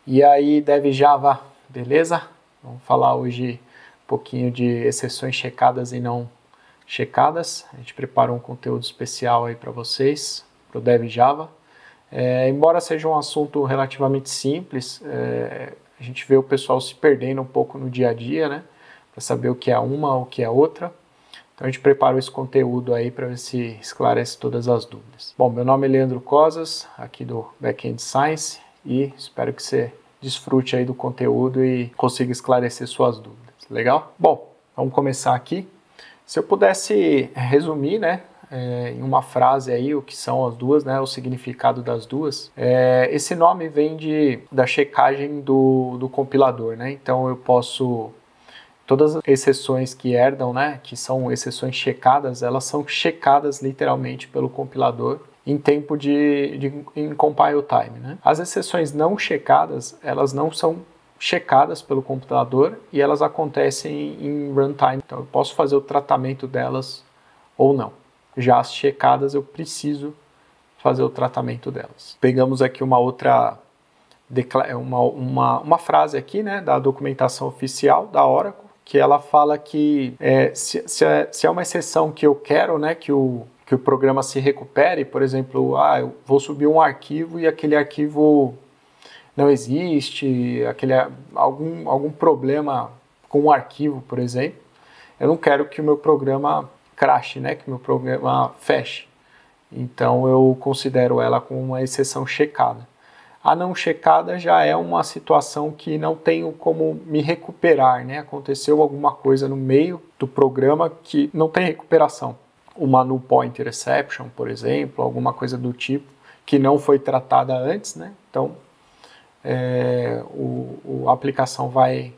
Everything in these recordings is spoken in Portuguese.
E aí, Dev Java, beleza? Vamos falar hoje um pouquinho de exceções checadas e não checadas. A gente preparou um conteúdo especial aí para vocês, para o Dev Java. Embora seja um assunto relativamente simples, a gente vê o pessoal se perdendo um pouco no dia a dia, né? Para saber o que é uma, o que é outra. Então a gente preparou esse conteúdo aí para ver se esclarece todas as dúvidas. Bom, meu nome é Leandro Cosas, aqui do Backend Science, e espero que você desfrute aí do conteúdo e consiga esclarecer suas dúvidas. Legal? Bom, vamos começar aqui. Se eu pudesse resumir, né, em uma frase aí o que são as duas, né, o significado das duas, esse nome vem da checagem do compilador, né? Então eu posso todas as exceções que herdam, né, que são exceções checadas, elas são checadas literalmente pelo compilador em tempo em compile time, né? As exceções não checadas, elas não são checadas pelo computador e elas acontecem em runtime. Então eu posso fazer o tratamento delas ou não. Já as checadas eu preciso fazer o tratamento delas. Pegamos aqui uma outra uma frase aqui, né, da documentação oficial da Oracle, que ela fala que se é uma exceção que eu quero, né, que o programa se recupere, por exemplo, eu vou subir um arquivo e aquele arquivo não existe, algum problema com o arquivo, por exemplo, eu não quero que o meu programa crache, né, que o meu programa feche. Então eu considero ela como uma exceção checada. A não checada já é uma situação que não tenho como me recuperar, né? Aconteceu alguma coisa no meio do programa que não tem recuperação. Uma null pointer exception, por exemplo, alguma coisa do tipo que não foi tratada antes, né? Então a aplicação vai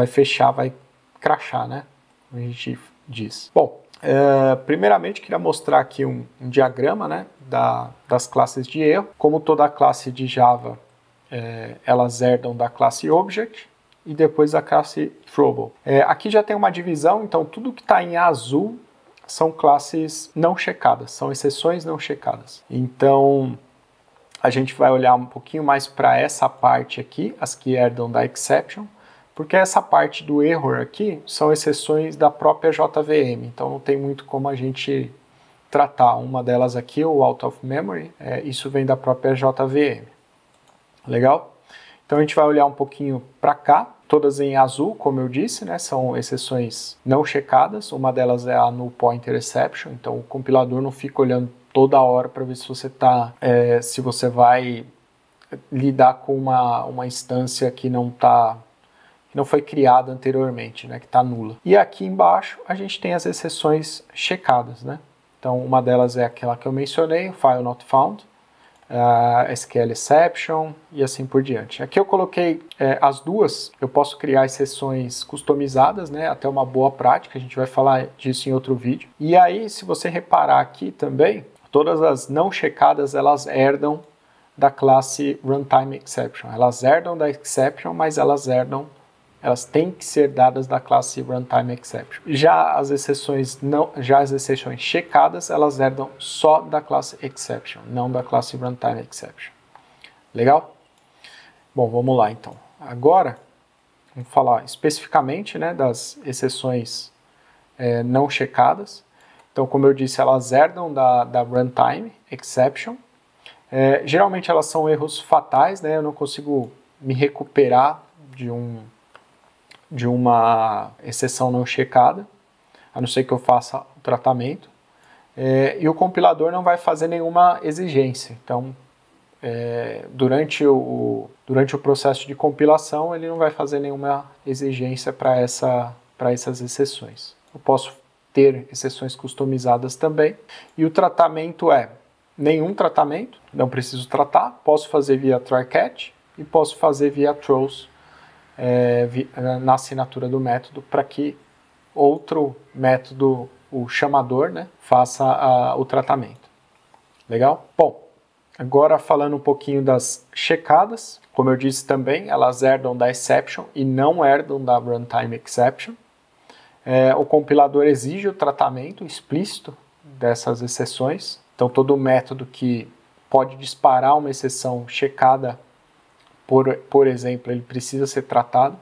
fechar, vai crashar, né? A gente diz. Bom, primeiramente queria mostrar aqui um diagrama, né, das classes de erro. Como toda classe de Java, elas herdam da classe Object e depois da classe Trouble. Aqui já tem uma divisão, então tudo que está em azul são classes não checadas, são exceções não checadas. Então a gente vai olhar um pouquinho mais para essa parte aqui, as que herdam da exception, porque essa parte do error aqui são exceções da própria JVM, então não tem muito como a gente tratar. Uma delas aqui, o out of memory, isso vem da própria JVM. Legal? Então a gente vai olhar um pouquinho para cá, todas em azul, como eu disse, né, são exceções não checadas. Uma delas é a null pointer exception, então o compilador não fica olhando toda hora para ver se você vai lidar com uma instância que não foi criada anteriormente, né, que está nula. E aqui embaixo a gente tem as exceções checadas, né? Então uma delas é aquela que eu mencionei, file not found, SQL exception e assim por diante. Aqui eu coloquei as duas, eu posso criar exceções customizadas, né, até uma boa prática, a gente vai falar disso em outro vídeo. E aí, se você reparar aqui também, todas as não checadas, elas herdam da classe runtime exception. Elas herdam da exception, mas elas têm que ser dadas da classe runtime exception. Já as exceções checadas, elas herdam só da classe exception, não da classe runtime exception. Legal? Bom, vamos lá então. Agora, vamos falar especificamente, né, das exceções não checadas. Então, como eu disse, elas herdam da runtime exception. Geralmente elas são erros fatais, né? Eu não consigo me recuperar de uma exceção não checada, a não ser que eu faça o tratamento. E o compilador não vai fazer nenhuma exigência. Então, durante o processo de compilação, ele não vai fazer nenhuma exigência para essas exceções. Eu posso ter exceções customizadas também. E o tratamento nenhum tratamento, não preciso tratar, posso fazer via try-catch e posso fazer via throws na assinatura do método para que outro método, o chamador, né, faça o tratamento. Legal? Bom, agora falando um pouquinho das checadas, como eu disse também, elas herdam da exception e não herdam da runtime exception. O compilador exige o tratamento explícito dessas exceções. Então, todo método que pode disparar uma exceção checada por exemplo, ele precisa ser tratado.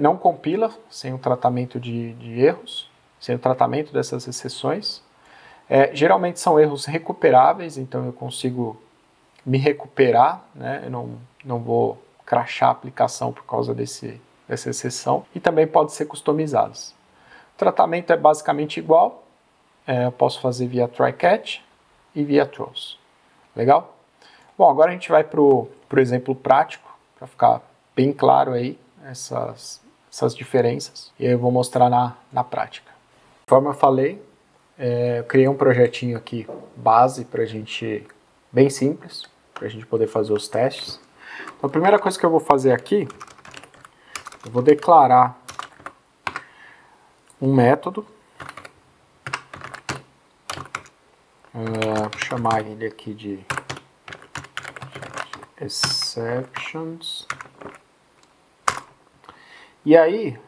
Não compila sem o tratamento de erros, sem o tratamento dessas exceções. Geralmente são erros recuperáveis, então eu consigo me recuperar, né? Eu não vou crashar a aplicação por causa dessa exceção. E também pode ser customizados. O tratamento é basicamente igual. Eu posso fazer via try-catch e via throws. Legal? Bom, agora a gente vai para o exemplo prático, para ficar bem claro aí essas diferenças. E eu vou mostrar na prática. Conforme eu falei, eu criei um projetinho aqui, base, para a gente, bem simples, para a gente poder fazer os testes. Então, a primeira coisa que eu vou fazer aqui, eu vou declarar um método. Vou chamar ele aqui de exceptions. E aí,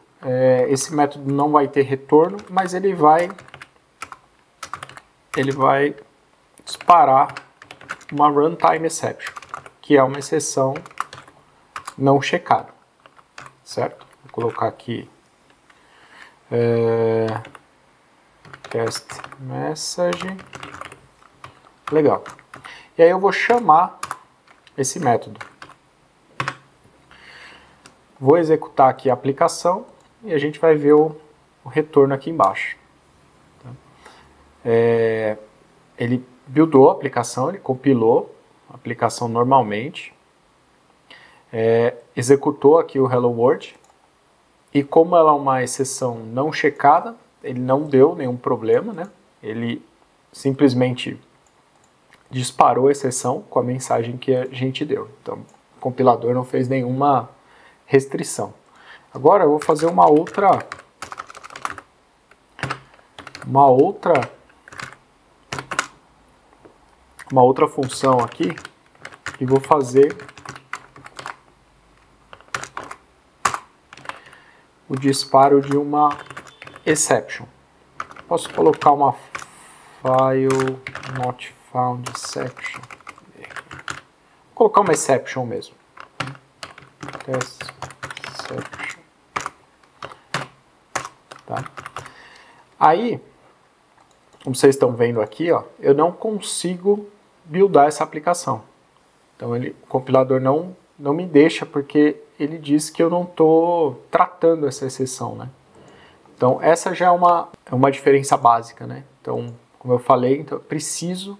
esse método não vai ter retorno, mas ele vai disparar uma runtime exception, que é uma exceção não checada, certo? Vou colocar aqui test message. Legal. E aí eu vou chamar esse método. Vou executar aqui a aplicação e a gente vai ver o retorno aqui embaixo. Ele buildou a aplicação, ele compilou a aplicação normalmente, executou aqui o Hello World, e como ela é uma exceção não checada, ele não deu nenhum problema, né? Ele simplesmente disparou a exceção com a mensagem que a gente deu. Então, o compilador não fez nenhuma restrição. Agora eu vou fazer uma outra função aqui e vou fazer o disparo de uma exception. Posso colocar uma file not found exception. Vou colocar uma exception mesmo. Test exception. Tá? Aí, como vocês estão vendo aqui, ó, eu não consigo buildar essa aplicação. Então o compilador não me deixa porque ele diz que eu não estou tratando essa exceção, né? Então essa já é uma diferença básica, né? Então, como eu falei, então, eu preciso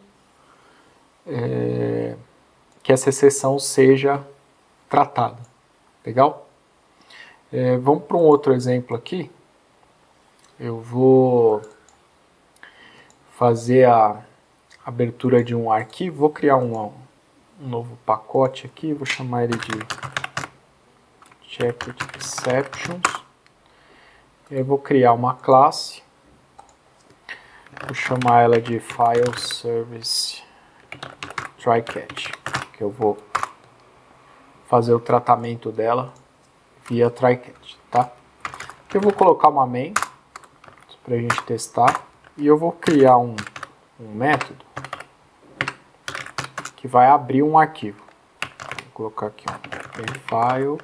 que essa exceção seja tratada. Legal? Vamos para um outro exemplo aqui. Eu vou fazer a abertura de um arquivo, vou criar um novo pacote aqui, vou chamar ele de checked exceptions. Eu vou criar uma classe, vou chamar ela de file service try-catch, que eu vou fazer o tratamento dela via try-catch, tá? Eu vou colocar uma main para a gente testar e eu vou criar um método que vai abrir um arquivo. Vou colocar aqui file,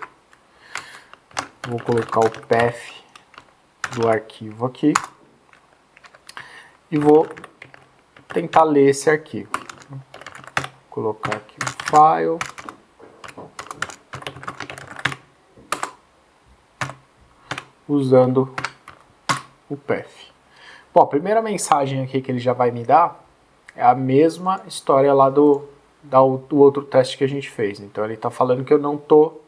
vou colocar o path do arquivo aqui e vou tentar ler esse arquivo. Vou colocar aqui o file, usando o path. Bom, a primeira mensagem aqui que ele já vai me dar é a mesma história lá do outro teste que a gente fez. Então ele está falando que eu não estou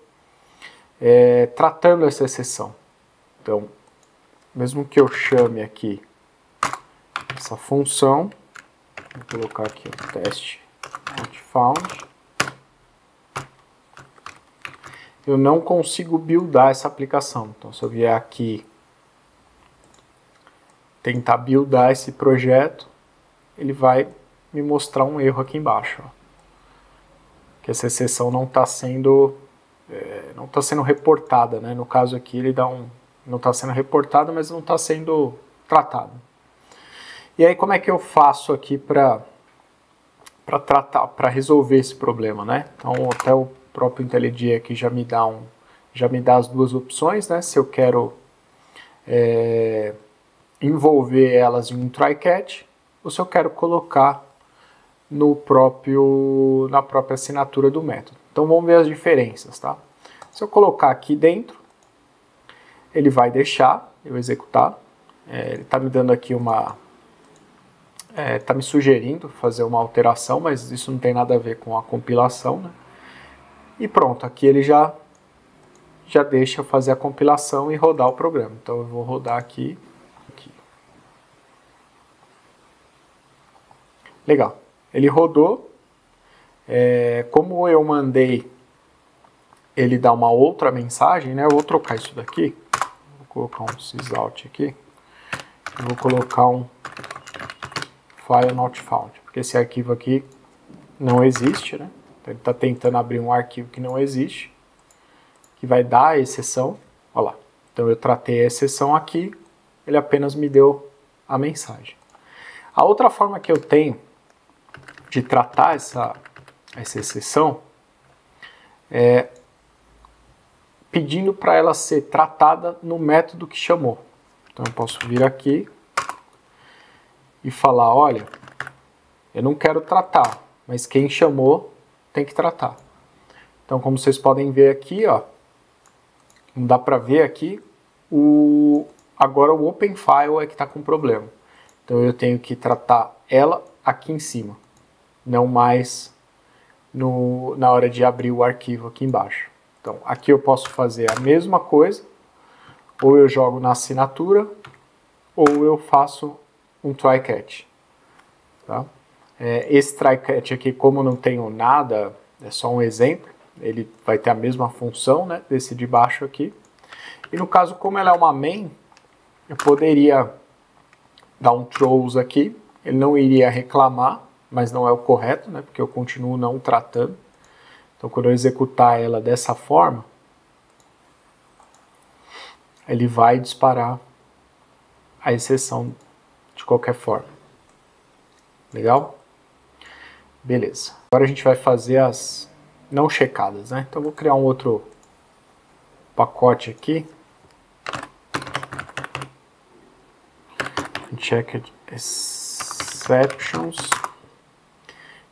tratando essa exceção. Então, mesmo que eu chame aqui essa função, vou colocar aqui o teste not found, eu não consigo buildar essa aplicação. Então, se eu vier aqui tentar buildar esse projeto, ele vai me mostrar um erro aqui embaixo, ó, que essa exceção não está sendo reportada, né? No caso aqui ele não está sendo reportada, mas não está sendo tratado. E aí como é que eu faço aqui para resolver esse problema, né? Então até o próprio IntelliJ aqui já me dá as duas opções, né? Se eu quero envolver elas em um try-catch ou se eu quero colocar na própria assinatura do método. Então vamos ver as diferenças, tá? Se eu colocar aqui dentro, ele vai deixar eu executar. Ele está me dando aqui está me sugerindo fazer uma alteração, mas isso não tem nada a ver com a compilação, né? E pronto, aqui ele já deixa eu fazer a compilação e rodar o programa. Então eu vou rodar aqui. Legal, ele rodou. Como eu mandei ele dar uma outra mensagem, né? Eu vou trocar isso daqui. Vou colocar um sysout aqui. Eu vou colocar um file not found, porque esse arquivo aqui não existe, né? Então ele está tentando abrir um arquivo que não existe, que vai dar a exceção. Olha lá. Então eu tratei a exceção aqui, ele apenas me deu a mensagem. A outra forma que eu tenho de tratar essa exceção é pedindo para ela ser tratada no método que chamou. Então eu posso vir aqui e falar, olha, eu não quero tratar, mas quem chamou tem que tratar. Então, como vocês podem ver aqui, ó, não dá para ver aqui, agora o open file é que está com problema. Então eu tenho que tratar ela aqui em cima, não mais na hora de abrir o arquivo aqui embaixo. Então aqui eu posso fazer a mesma coisa, ou eu jogo na assinatura, ou eu faço um try-catch. Tá? Esse try-catch aqui, como não tenho nada, é só um exemplo, ele vai ter a mesma função, né, desse de baixo aqui. E no caso, como ela é uma main, eu poderia dar um throws aqui, ele não iria reclamar, mas não é o correto, né, porque eu continuo não tratando. Então quando eu executar ela dessa forma, ele vai disparar a exceção de qualquer forma. Legal? Beleza. Agora a gente vai fazer as não checadas, né? Então eu vou criar um outro pacote aqui. Checked exceptions.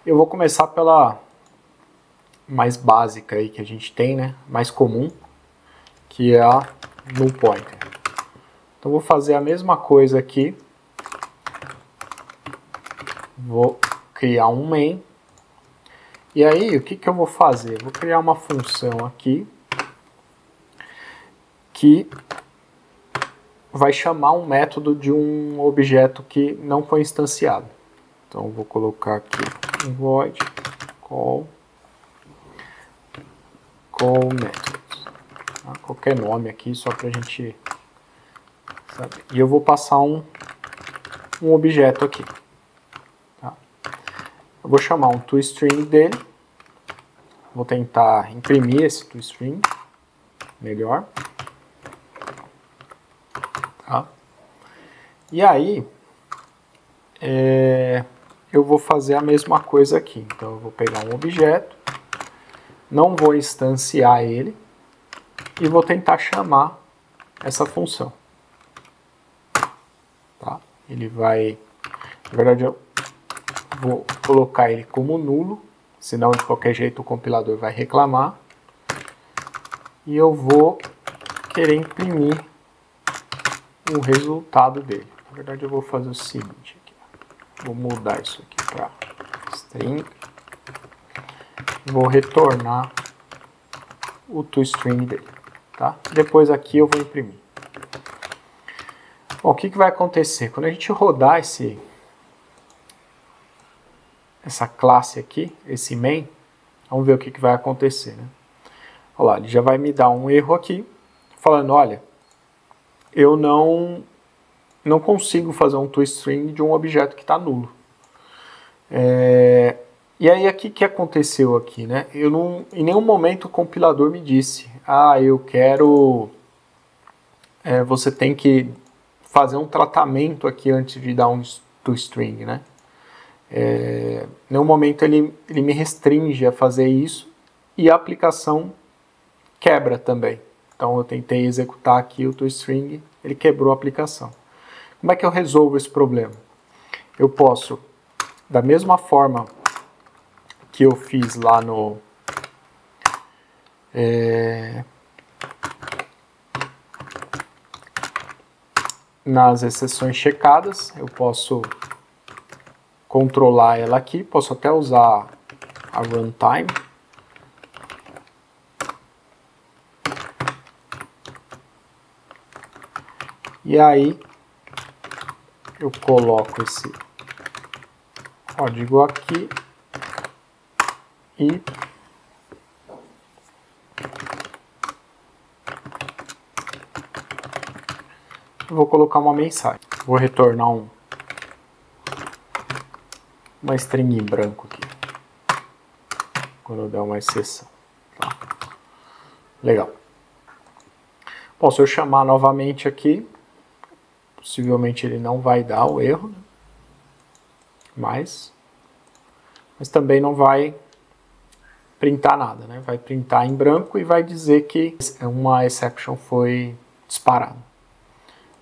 Eu vou começar pela mais básica aí que a gente tem, né? Mais comum, que é a null pointer. Então vou fazer a mesma coisa aqui. Vou criar um main. E aí, o que eu vou fazer? Eu vou criar uma função aqui que vai chamar um método de um objeto que não foi instanciado. Então eu vou colocar aqui um void call method. Tá? Qualquer nome aqui, só para a gente saber. E eu vou passar um objeto aqui. Tá? Eu vou chamar um toString dele. Vou tentar imprimir esse toString melhor. Tá? E aí, eu vou fazer a mesma coisa aqui. Então eu vou pegar um objeto, não vou instanciar ele e vou tentar chamar essa função. Tá? Ele vai, na verdade eu vou colocar ele como nulo, senão de qualquer jeito o compilador vai reclamar. E eu vou querer imprimir o resultado dele. Na verdade eu vou fazer o seguinte aqui. Vou mudar isso aqui para string. Vou retornar o toString dele. Tá? Depois aqui eu vou imprimir. Bom, o que vai acontecer? Quando a gente rodar essa classe aqui, esse main, vamos ver o que vai acontecer. Né? Olha lá, ele já vai me dar um erro aqui, falando, olha, eu não consigo fazer um toString de um objeto que está nulo. E aí, o que aconteceu aqui? Né? Em nenhum momento o compilador me disse, eu quero... você tem que fazer um tratamento aqui antes de dar um toString, né? Em nenhum momento ele me restringe a fazer isso, e a aplicação quebra também. Então eu tentei executar aqui o toString, ele quebrou a aplicação. Como é que eu resolvo esse problema? Eu posso, da mesma forma que eu fiz lá no nas exceções checadas, eu posso controlar ela aqui, posso até usar a runtime. E aí eu coloco esse código aqui e vou colocar uma mensagem. Vou retornar uma string em branco aqui, quando eu der uma exceção. Tá? Legal. Bom, se eu chamar novamente aqui, possivelmente ele não vai dar o erro, né? mas também não vai printar nada, né? Vai printar em branco e vai dizer que uma exception foi disparada.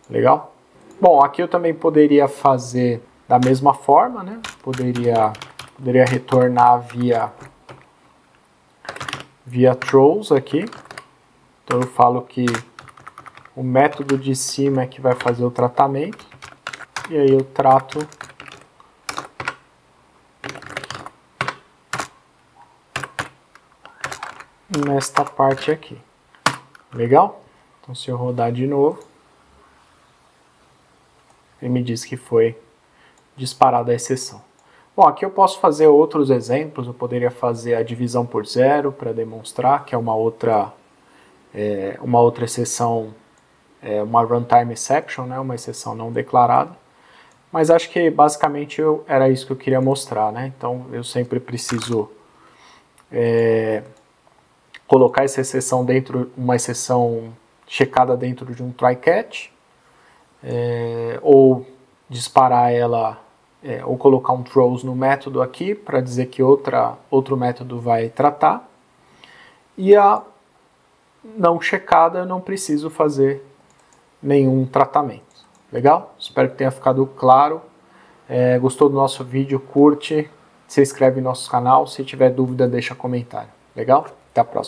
Legal? Bom, aqui eu também poderia fazer da mesma forma, né? Poderia retornar via throws aqui. Então eu falo que o método de cima é que vai fazer o tratamento. E aí eu trato nesta parte aqui. Legal? Então se eu rodar de novo, ele me diz que foi disparada a exceção. Bom, aqui eu posso fazer outros exemplos. Eu poderia fazer a divisão por zero para demonstrar que é uma outra exceção, uma runtime exception, né, uma exceção não declarada. Mas acho que basicamente era isso que eu queria mostrar, né? Então eu sempre preciso colocar essa exceção uma exceção checada dentro de um try-catch, ou disparar ela, ou colocar um throws no método aqui para dizer que outro método vai tratar. E a não checada eu não preciso fazer nenhum tratamento. Legal? Espero que tenha ficado claro. Gostou do nosso vídeo? Curte, se inscreve no nosso canal. Se tiver dúvida, deixa comentário. Legal? Até a próxima.